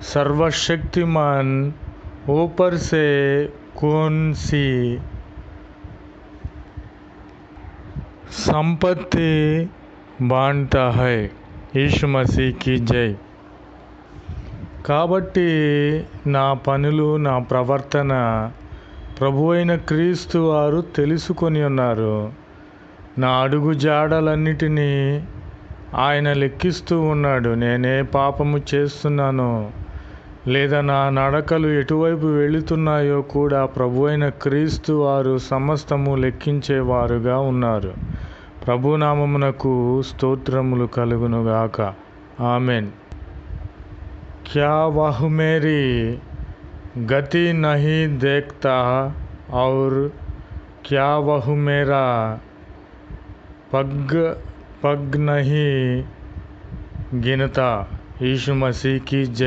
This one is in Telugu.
सर्वशक्तिमान ऊपर से कौन सी संपत्ति बांटता है। यीशु मसीह की जय। కాబట్టి నా పనులు, నా ప్రవర్తన ప్రభు అయిన క్రీస్తు వారు తెలుసుకొని ఉన్నారు. నా అడుగు జాడలన్నిటినీ ఆయన లెక్కిస్తూ ఉన్నాడు. నేనే పాపము చేస్తున్నానో లేదా నా నడకలు ఎటువైపు వెళుతున్నాయో కూడా ప్రభు అయిన క్రీస్తు వారు సమస్తము లెక్కించేవారుగా ఉన్నారు. ప్రభునామమునకు స్తోత్రములు కలుగునుగాక. ఆమెన్. क्या वह मेरी गति नहीं देखता और क्या वह मेरा पग नहीं गिनता। यीशु मसीह की जय।